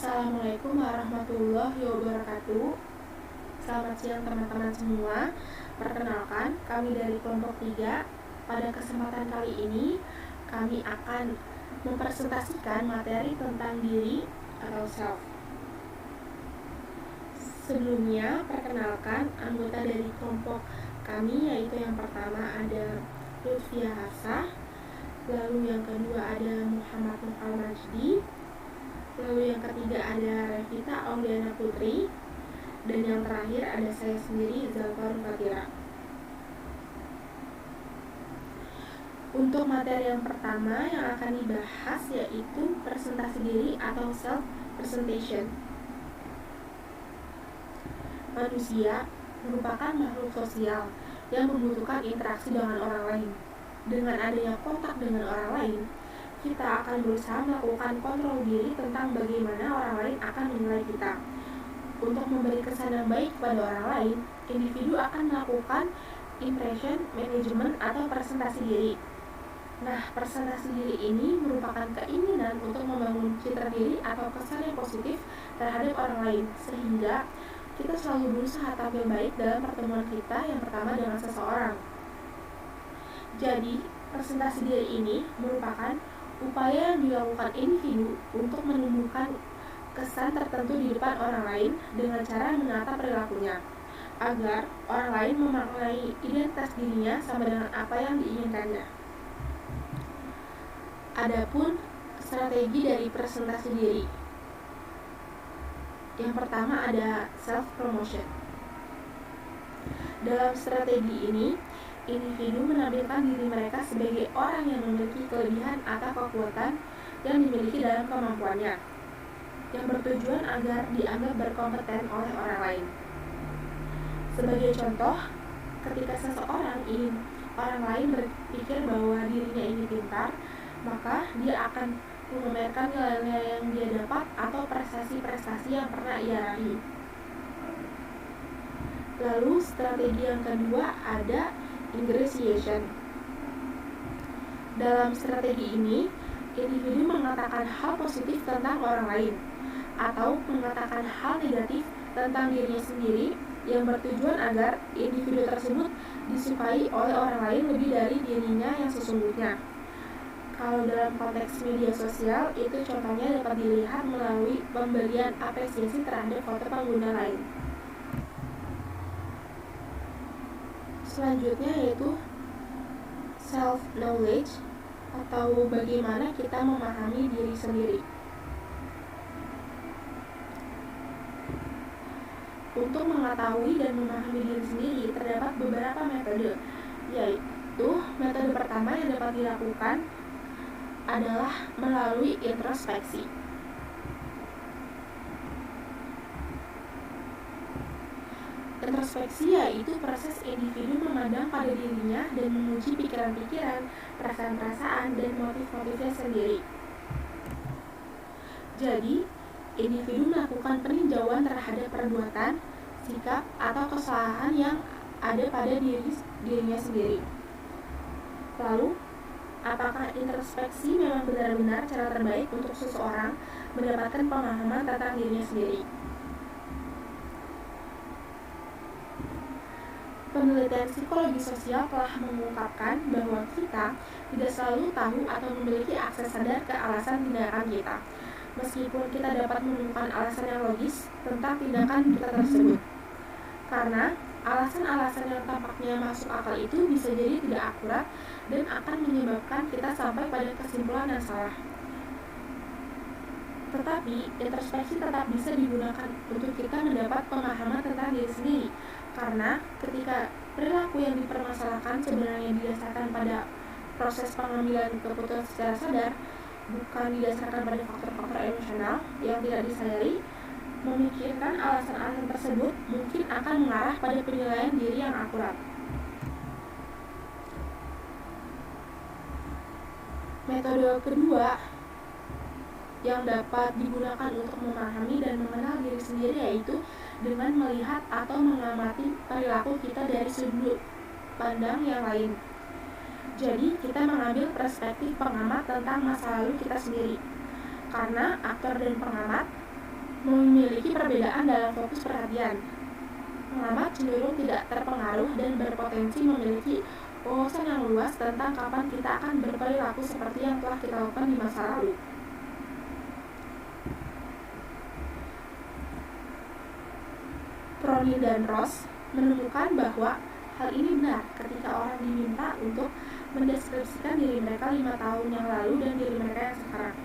Assalamualaikum warahmatullahi wabarakatuh. Selamat siang teman-teman semua. Perkenalkan, kami dari kelompok 3. Pada kesempatan kali ini, kami akan mempresentasikan materi tentang diri atau self. Sebelumnya, perkenalkan anggota dari kelompok kami, yaitu yang pertama ada Lutfia Hafsah, lalu yang kedua ada Muhammad Nukal Majdi, lalu yang ketiga ada Revita Auliana Putri, dan yang terakhir ada saya sendiri, Zalfarun Fatira. Untuk materi yang pertama yang akan dibahas yaitu presentasi diri atau self presentation. Manusia merupakan makhluk sosial yang membutuhkan interaksi dengan orang lain. Dengan adanya kontak dengan orang lain, kita akan berusaha melakukan kontrol diri tentang bagaimana orang lain akan menilai kita. Untuk memberi kesan yang baik kepada orang lain, individu akan melakukan impression management atau presentasi diri. Nah, presentasi diri ini merupakan keinginan untuk membangun citra diri atau kesan yang positif terhadap orang lain, sehingga kita selalu berusaha tampil baik dalam pertemuan kita yang pertama dengan seseorang. Jadi, presentasi diri ini merupakan upaya yang dilakukan individu untuk menumbuhkan kesan tertentu di depan orang lain dengan cara menata perilakunya, agar orang lain memaknai identitas dirinya sama dengan apa yang diinginkannya. Adapun strategi dari presentasi diri. Yang pertama ada self-promotion. Dalam strategi ini, individu menampilkan diri mereka sebagai orang yang memiliki kelebihan atau kekuatan yang dimiliki dalam kemampuannya, yang bertujuan agar dianggap berkompeten oleh orang lain. Sebagai contoh, ketika seseorang ingin orang lain berpikir bahwa dirinya ini pintar, maka dia akan memamerkan nilai-nilai yang dia dapat atau prestasi-prestasi yang pernah ia raih. Lalu strategi yang kedua ada ingratiation. Dalam strategi ini, individu mengatakan hal positif tentang orang lain atau mengatakan hal negatif tentang dirinya sendiri yang bertujuan agar individu tersebut disukai oleh orang lain lebih dari dirinya yang sesungguhnya. Kalau dalam konteks media sosial, itu contohnya dapat dilihat melalui pemberian apresiasi terhadap foto pengguna lain. Selanjutnya yaitu self-knowledge atau bagaimana kita memahami diri sendiri. Untuk mengetahui dan memahami diri sendiri terdapat beberapa metode, yaitu metode pertama yang dapat dilakukan adalah melalui introspeksi. Introspeksi yaitu proses individu memandang pada dirinya dan menguji pikiran-pikiran, perasaan-perasaan, dan motif-motifnya sendiri. Jadi, individu melakukan peninjauan terhadap perbuatan, sikap, atau kesalahan yang ada pada dirinya sendiri. Lalu, apakah introspeksi memang benar-benar cara terbaik untuk seseorang mendapatkan pemahaman tentang dirinya sendiri? Penelitian psikologi sosial telah mengungkapkan bahwa kita tidak selalu tahu atau memiliki akses sadar ke alasan tindakan kita, meskipun kita dapat menemukan alasan yang logis tentang tindakan kita tersebut. Karena alasan-alasan yang tampaknya masuk akal itu bisa jadi tidak akurat dan akan menyebabkan kita sampai pada kesimpulan yang salah. Tetapi, introspeksi tetap bisa digunakan untuk kita mendapat pemahaman tentang diri sendiri, karena ketika perilaku yang dipermasalahkan sebenarnya didasarkan pada proses pengambilan keputusan secara sadar, bukan didasarkan pada faktor-faktor emosional yang tidak disadari, memikirkan alasan-alasan tersebut mungkin akan mengarah pada penilaian diri yang akurat. Metode kedua yang dapat digunakan untuk memahami dan mengenal diri sendiri yaitu dengan melihat atau mengamati perilaku kita dari sudut pandang yang lain. Jadi, kita mengambil perspektif pengamat tentang masa lalu kita sendiri. Karena aktor dan pengamat memiliki perbedaan dalam fokus perhatian. Pengamat cenderung tidak terpengaruh dan berpotensi memiliki wawasan yang luas tentang kapan kita akan berperilaku seperti yang telah kita lakukan di masa lalu. Prony dan Ross menemukan bahwa hal ini benar ketika orang diminta untuk mendeskripsikan diri mereka 5 tahun yang lalu dan diri mereka yang sekarang.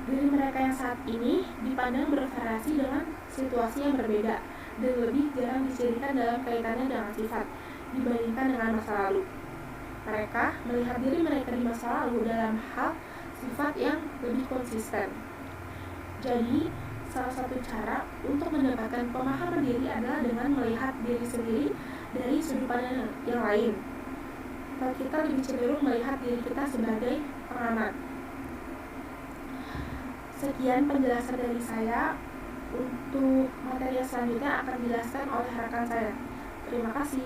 Diri mereka yang saat ini dipandang bervariasi dengan situasi yang berbeda dan lebih jarang dicirikan dalam kaitannya dengan sifat dibandingkan dengan masa lalu. Mereka melihat diri mereka di masa lalu dalam hal sifat yang lebih konsisten. Jadi, salah satu cara untuk mendapatkan pemahaman diri adalah dengan melihat diri sendiri dari sudut pandang yang lain. Atau kita lebih cenderung melihat diri kita sebagai pengamat. Sekian penjelasan dari saya. Untuk materi selanjutnya akan dijelaskan oleh rekan saya. Terima kasih.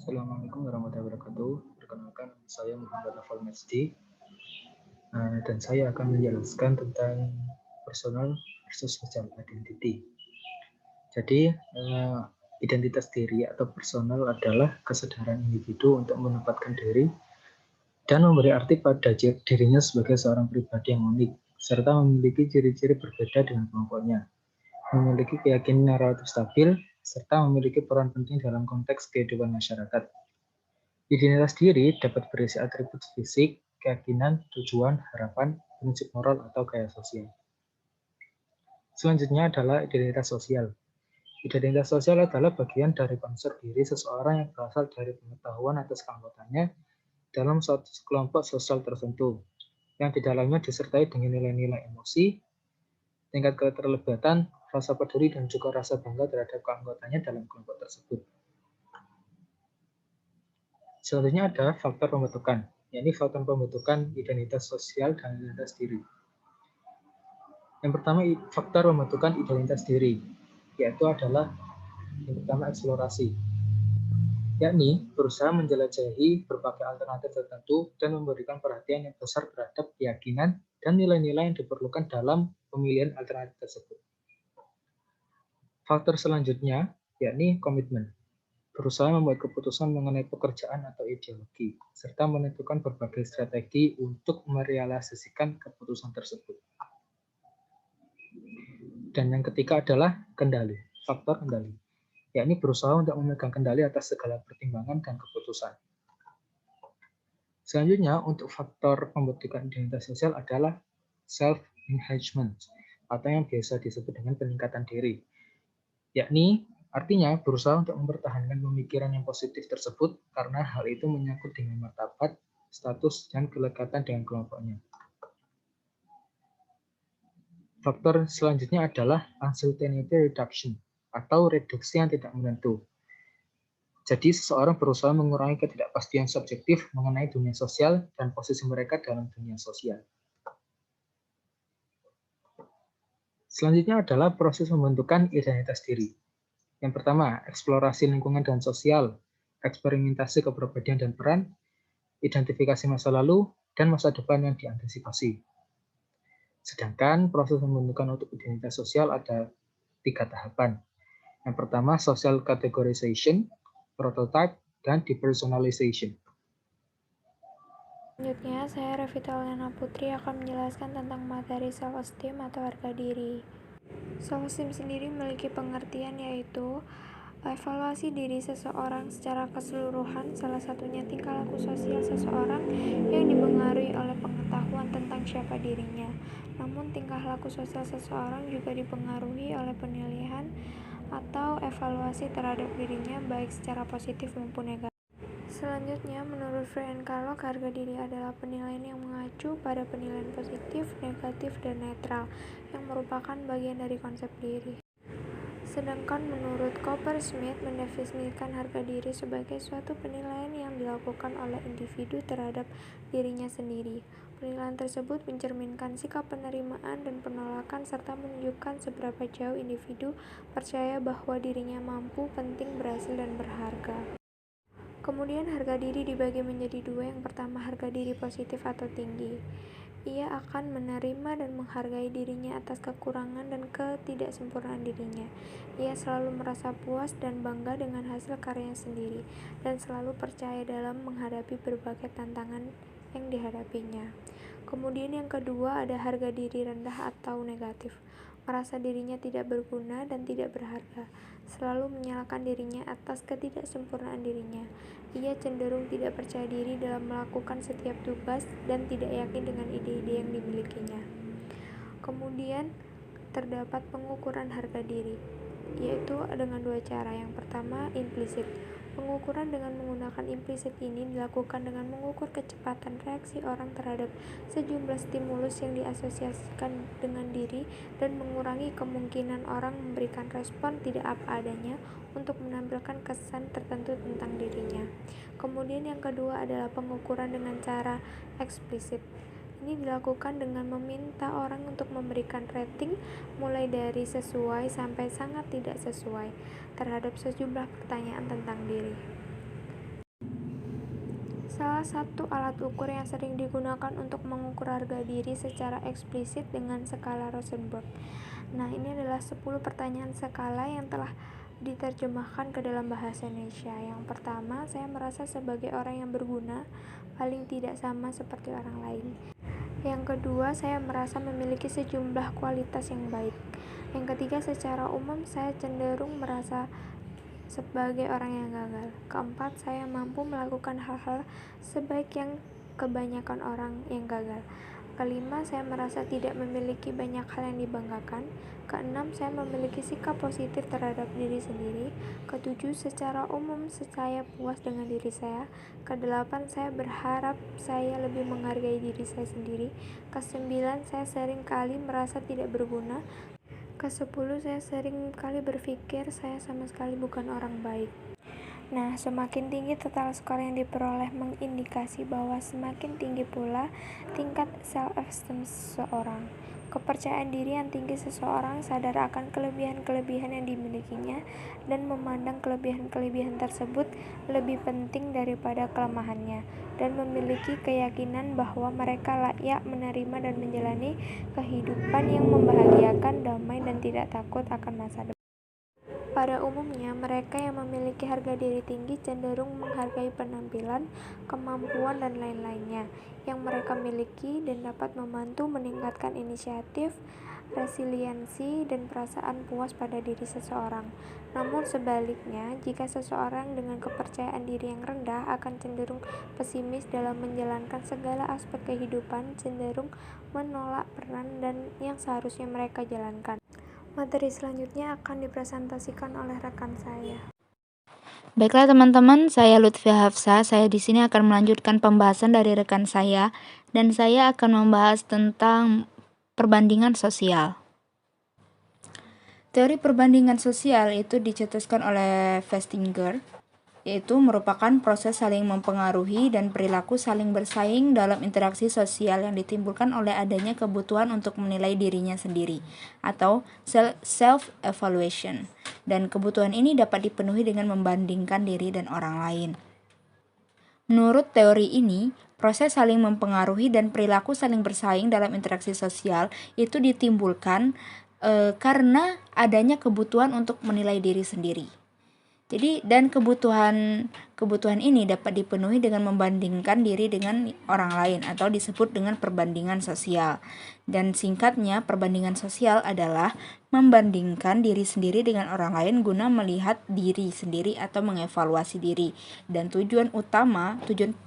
Assalamualaikum warahmatullahi wabarakatuh. Perkenalkan, saya Muhammad Afal Masdi, dan saya akan menjelaskan tentang personal versus social identity. Jadi, identitas diri atau personal adalah kesadaran individu untuk menempatkan diri dan memberi arti pada dirinya sebagai seorang pribadi yang unik, serta memiliki ciri-ciri berbeda dengan kelompoknya, memiliki keyakinan relatif stabil, serta memiliki peran penting dalam konteks kehidupan masyarakat. Identitas diri dapat berisi atribut fisik, keyakinan, tujuan, harapan, prinsip moral, atau gaya sosial. Selanjutnya adalah identitas sosial. Identitas sosial adalah bagian dari konsep diri seseorang yang berasal dari pengetahuan atas keanggotaannya dalam suatu kelompok sosial tertentu, yang di dalamnya disertai dengan nilai-nilai emosi, tingkat keterlibatan, rasa peduli, dan juga rasa bangga terhadap keanggotaannya dalam kelompok tersebut. Selanjutnya ada faktor pembentukan, yakni faktor pembentukan identitas sosial dan identitas diri. Yang pertama, faktor pembentukan identitas diri, yaitu adalah yang pertama eksplorasi, yakni berusaha menjelajahi berbagai alternatif tertentu dan memberikan perhatian yang besar terhadap keyakinan dan nilai-nilai yang diperlukan dalam pemilihan alternatif tersebut. Faktor selanjutnya, yakni komitmen, berusaha membuat keputusan mengenai pekerjaan atau ideologi, serta menentukan berbagai strategi untuk merealisasikan keputusan tersebut. Dan yang ketiga adalah kendali, faktor kendali, yakni berusaha untuk memegang kendali atas segala pertimbangan dan keputusan. Selanjutnya, untuk faktor pembentukan identitas sosial adalah self-enhancement, atau yang biasa disebut dengan peningkatan diri, yakni artinya berusaha untuk mempertahankan pemikiran yang positif tersebut karena hal itu menyangkut dengan martabat, status, dan kelekatan dengan kelompoknya. Faktor selanjutnya adalah uncertainty reduction, atau reduksi yang tidak menentu. Jadi seseorang berusaha mengurangi ketidakpastian subjektif mengenai dunia sosial dan posisi mereka dalam dunia sosial. Selanjutnya adalah proses pembentukan identitas diri. Yang pertama, eksplorasi lingkungan dan sosial, eksperimentasi kepribadian dan peran, identifikasi masa lalu, dan masa depan yang diantisipasi. Sedangkan proses pembentukan untuk identitas sosial ada 3 tahapan. Yang pertama, social categorization, prototype, dan depersonalization. Selanjutnya, saya Revita Lena Putri akan menjelaskan tentang materi self-esteem atau harga diri. Self-esteem sendiri memiliki pengertian yaitu evaluasi diri seseorang secara keseluruhan, salah satunya tingkah laku sosial seseorang yang dipengaruhi oleh pengetahuan tentang siapa dirinya. Namun, tingkah laku sosial seseorang juga dipengaruhi oleh penilaian atau evaluasi terhadap dirinya baik secara positif maupun negatif. Selanjutnya, menurut Frank Kalok, harga diri adalah penilaian yang mengacu pada penilaian positif, negatif, dan netral, yang merupakan bagian dari konsep diri. Sedangkan menurut Coppersmith mendefinisikan harga diri sebagai suatu penilaian yang dilakukan oleh individu terhadap dirinya sendiri. Penilaian tersebut mencerminkan sikap penerimaan dan penolakan serta menunjukkan seberapa jauh individu percaya bahwa dirinya mampu, penting, berhasil, dan berharga. Kemudian harga diri dibagi menjadi 2. Yang pertama, harga diri positif atau tinggi. ia akan menerima dan menghargai dirinya atas kekurangan dan ketidaksempurnaan dirinya. Ia selalu merasa puas dan bangga dengan hasil karyanya sendiri, dan selalu percaya dalam menghadapi berbagai tantangan yang dihadapinya. Kemudian yang kedua ada harga diri rendah atau negatif. Merasa dirinya tidak berguna dan tidak berharga, selalu menyalahkan dirinya atas ketidaksempurnaan dirinya. Ia cenderung tidak percaya diri dalam melakukan setiap tugas dan tidak yakin dengan ide-ide yang dimilikinya. Kemudian terdapat pengukuran harga diri, yaitu dengan dua cara. Yang pertama, implisit. Pengukuran dengan menggunakan implisit ini dilakukan dengan mengukur kecepatan reaksi orang terhadap sejumlah stimulus yang diasosiasikan dengan diri dan mengurangi kemungkinan orang memberikan respon tidak apa adanya untuk menampilkan kesan tertentu tentang dirinya. Kemudian yang kedua adalah pengukuran dengan cara eksplisit. Ini dilakukan dengan meminta orang untuk memberikan rating mulai dari sesuai sampai sangat tidak sesuai terhadap sejumlah pertanyaan tentang diri. Salah satu alat ukur yang sering digunakan untuk mengukur harga diri secara eksplisit dengan skala Rosenberg. Nah, ini adalah 10 pertanyaan skala yang telah diterjemahkan ke dalam bahasa Indonesia. Yang pertama, saya merasa sebagai orang yang berguna, paling tidak sama seperti orang lain. Yang kedua, saya merasa memiliki sejumlah kualitas yang baik. Yang ketiga, secara umum saya cenderung merasa sebagai orang yang gagal. Keempat, saya mampu melakukan hal-hal sebaik yang kebanyakan orang yang gagal. Kelima, saya merasa tidak memiliki banyak hal yang dibanggakan. Keenam, saya memiliki sikap positif terhadap diri sendiri. Ketujuh, secara umum saya puas dengan diri saya. Kedelapan, saya berharap saya lebih menghargai diri saya sendiri. Kesembilan, saya sering kali merasa tidak berguna. Ke-10, saya sering kali berpikir saya sama sekali bukan orang baik. Nah, semakin tinggi total skor yang diperoleh mengindikasi bahwa semakin tinggi pula tingkat self-esteem seseorang. Kepercayaan diri yang tinggi seseorang sadar akan kelebihan-kelebihan yang dimilikinya dan memandang kelebihan-kelebihan tersebut lebih penting daripada kelemahannya, dan memiliki keyakinan bahwa mereka layak menerima dan menjalani kehidupan yang membahagiakan, damai, dan tidak takut akan masa depan. Pada umumnya, mereka yang memiliki harga diri tinggi cenderung menghargai penampilan, kemampuan, dan lain-lainnya yang mereka miliki dan dapat membantu meningkatkan inisiatif, resiliensi, dan perasaan puas pada diri seseorang. Namun sebaliknya, jika seseorang dengan kepercayaan diri yang rendah akan cenderung pesimis dalam menjalankan segala aspek kehidupan, cenderung menolak peran dan yang seharusnya mereka jalankan. Materi selanjutnya akan dipresentasikan oleh rekan saya. Baiklah teman-teman, saya Lutfia Hafsa. Saya di sini akan melanjutkan pembahasan dari rekan saya, dan saya akan membahas tentang perbandingan sosial. Teori perbandingan sosial itu dicetuskan oleh Festinger, yaitu merupakan proses saling mempengaruhi dan perilaku saling bersaing dalam interaksi sosial yang ditimbulkan oleh adanya kebutuhan untuk menilai dirinya sendiri atau self-evaluation, dan kebutuhan ini dapat dipenuhi dengan membandingkan diri dan orang lain. Menurut teori ini, proses saling mempengaruhi dan perilaku saling bersaing dalam interaksi sosial itu ditimbulkan karena adanya kebutuhan untuk menilai diri sendiri. Jadi, dan kebutuhan ini dapat dipenuhi dengan membandingkan diri dengan orang lain atau disebut dengan perbandingan sosial. Dan singkatnya, perbandingan sosial adalah membandingkan diri sendiri dengan orang lain guna melihat diri sendiri atau mengevaluasi diri. Dan tujuan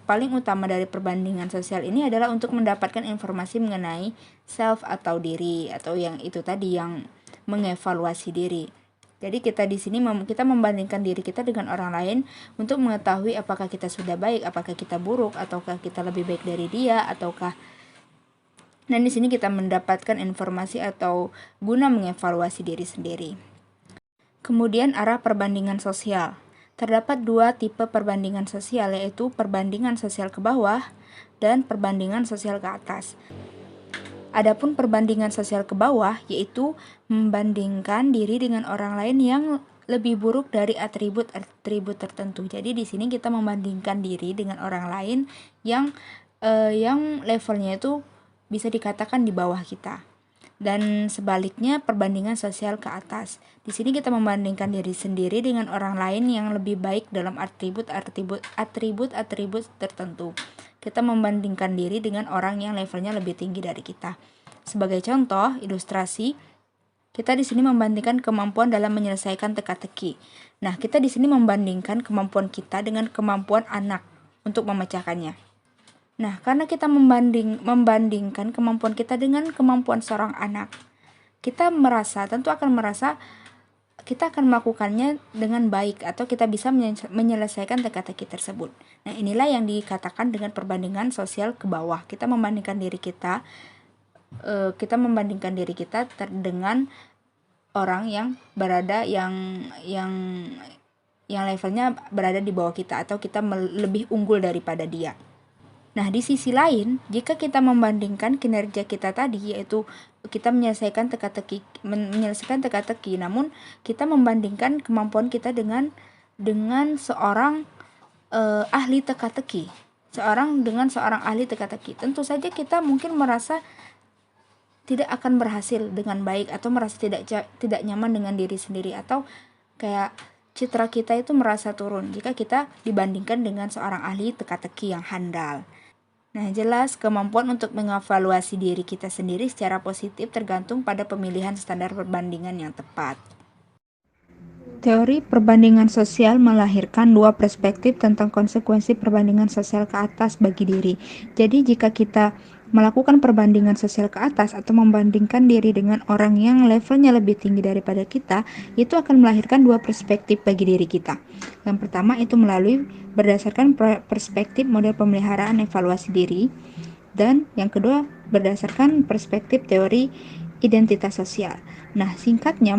paling utama dari perbandingan sosial ini adalah untuk mendapatkan informasi mengenai self atau diri, atau yang itu tadi, yang mengevaluasi diri. Jadi kita di sini kita membandingkan diri kita dengan orang lain untuk mengetahui apakah kita sudah baik, apakah kita buruk, ataukah kita lebih baik dari dia, ataukah. Dan di sini kita mendapatkan informasi atau guna mengevaluasi diri sendiri. Kemudian arah perbandingan sosial. Terdapat dua tipe perbandingan sosial, yaitu perbandingan sosial ke bawah dan perbandingan sosial ke atas. Adapun perbandingan sosial ke bawah yaitu membandingkan diri dengan orang lain yang lebih buruk dari atribut tertentu. Jadi di sini kita membandingkan diri dengan orang lain yang levelnya itu bisa dikatakan di bawah kita. Dan sebaliknya perbandingan sosial ke atas. Di sini kita membandingkan diri sendiri dengan orang lain yang lebih baik dalam atribut tertentu. Kita membandingkan diri dengan orang yang levelnya lebih tinggi dari kita. Sebagai contoh, ilustrasi, kita di sini membandingkan kemampuan dalam menyelesaikan teka-teki. Nah, kita di sini membandingkan kemampuan kita dengan kemampuan anak untuk memecahkannya. Nah, karena kita membandingkan kemampuan kita dengan kemampuan seorang anak, kita akan merasa kita akan melakukannya dengan baik atau kita bisa menyelesaikan teka-teki tersebut. Nah, inilah yang dikatakan dengan perbandingan sosial ke bawah. Kita membandingkan diri kita dengan orang yang berada yang levelnya berada di bawah kita atau kita lebih unggul daripada dia. Nah, di sisi lain, jika kita membandingkan kinerja kita tadi, yaitu kita menyelesaikan teka-teki, namun kita membandingkan kemampuan kita dengan seorang ahli teka-teki, seorang ahli teka-teki, tentu saja kita mungkin merasa tidak akan berhasil dengan baik atau merasa tidak nyaman dengan diri sendiri, atau kayak citra kita itu merasa turun jika kita dibandingkan dengan seorang ahli teka-teki yang handal. Nah, jelas kemampuan untuk mengevaluasi diri kita sendiri secara positif tergantung pada pemilihan standar perbandingan yang tepat. Teori perbandingan sosial melahirkan dua perspektif tentang konsekuensi perbandingan sosial ke atas bagi diri. Jadi, jika kita melakukan perbandingan sosial ke atas atau membandingkan diri dengan orang yang levelnya lebih tinggi daripada kita, itu akan melahirkan dua perspektif bagi diri kita. Yang pertama itu melalui berdasarkan perspektif model pemeliharaan evaluasi diri, dan yang kedua berdasarkan perspektif teori identitas sosial. Nah, singkatnya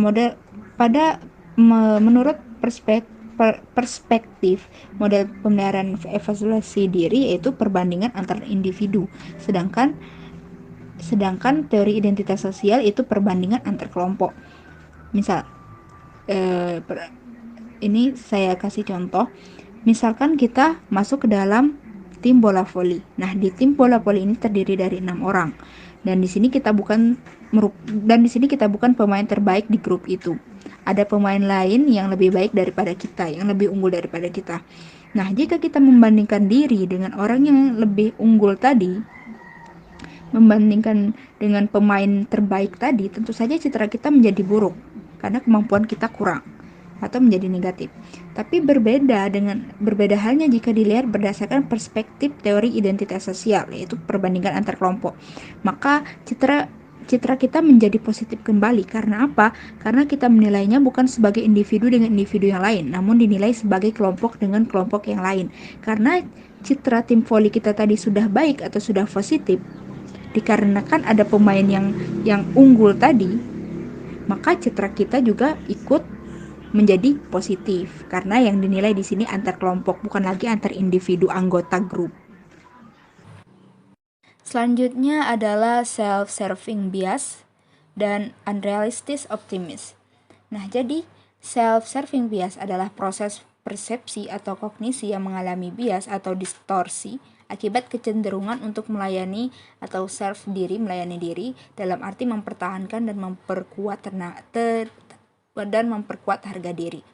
menurut perspektif model pemeliharaan evaluasi diri yaitu perbandingan antar individu, sedangkan teori identitas sosial itu perbandingan antar kelompok. Misal, ini saya kasih contoh. Misalkan kita masuk ke dalam tim bola voli. Nah, di tim bola voli ini terdiri dari 6 orang. Dan di sini kita bukan pemain terbaik di grup itu. Ada pemain lain yang lebih baik daripada kita, yang lebih unggul daripada kita. Nah, jika kita membandingkan diri dengan orang yang lebih unggul tadi, membandingkan dengan pemain terbaik tadi, tentu saja citra kita menjadi buruk karena kemampuan kita kurang atau menjadi negatif. Tapi berbeda halnya jika dilihat berdasarkan perspektif teori identitas sosial, yaitu perbandingan antar kelompok. Maka citra kita menjadi positif kembali. Karena apa? Karena kita menilainya bukan sebagai individu dengan individu yang lain, namun dinilai sebagai kelompok dengan kelompok yang lain. Karena citra tim voli kita tadi sudah baik atau sudah positif, dikarenakan ada pemain yang unggul tadi, maka citra kita juga ikut menjadi positif. Karena yang dinilai di sini antar kelompok, bukan lagi antar individu anggota grup. Selanjutnya adalah self-serving bias dan unrealistic optimism. Nah, jadi self-serving bias adalah proses persepsi atau kognisi yang mengalami bias atau distorsi akibat kecenderungan untuk melayani atau melayani diri dalam arti mempertahankan dan memperkuat harga diri.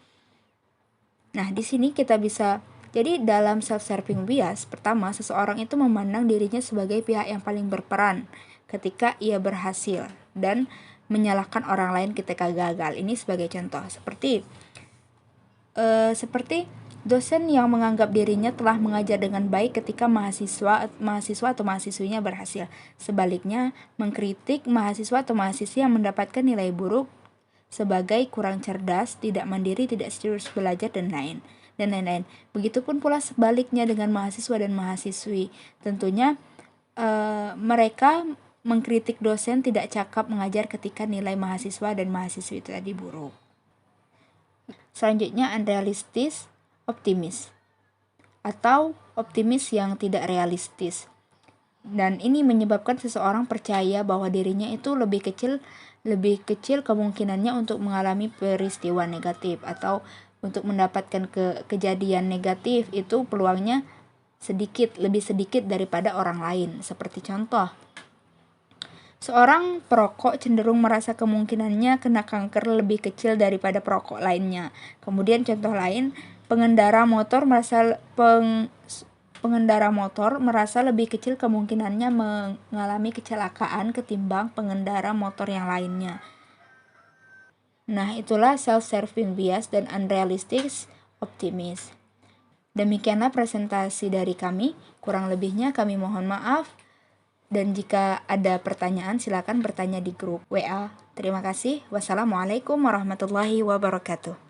Nah, di sini kita bisa, jadi dalam self-serving bias, pertama, seseorang itu memandang dirinya sebagai pihak yang paling berperan ketika ia berhasil dan menyalahkan orang lain ketika gagal. Ini sebagai contoh, seperti dosen yang menganggap dirinya telah mengajar dengan baik ketika mahasiswa atau mahasiswinya berhasil. Sebaliknya, mengkritik mahasiswa atau mahasiswi yang mendapatkan nilai buruk sebagai kurang cerdas, tidak mandiri, tidak serius belajar, dan lain-lain. Begitupun pula sebaliknya dengan mahasiswa dan mahasiswi. Tentunya mereka mengkritik dosen tidak cakap mengajar ketika nilai mahasiswa dan mahasiswi itu tadi buruk. Selanjutnya, unrealistis optimis atau optimis yang tidak realistis. Dan ini menyebabkan seseorang percaya bahwa dirinya itu lebih kecil kemungkinannya untuk mengalami peristiwa negatif atau untuk mendapatkan kejadian negatif itu peluangnya lebih sedikit daripada orang lain. Seperti contoh, Seorang perokok cenderung merasa kemungkinannya kena kanker lebih kecil daripada perokok lainnya. Kemudian contoh lain, pengendara motor merasa lebih kecil kemungkinannya mengalami kecelakaan ketimbang pengendara motor yang lainnya. Nah, itulah self-serving bias dan unrealistic optimism. Demikianlah presentasi dari kami. Kurang lebihnya kami mohon maaf. Dan jika ada pertanyaan, silakan bertanya di grup WA. Terima kasih. Wassalamualaikum warahmatullahi wabarakatuh.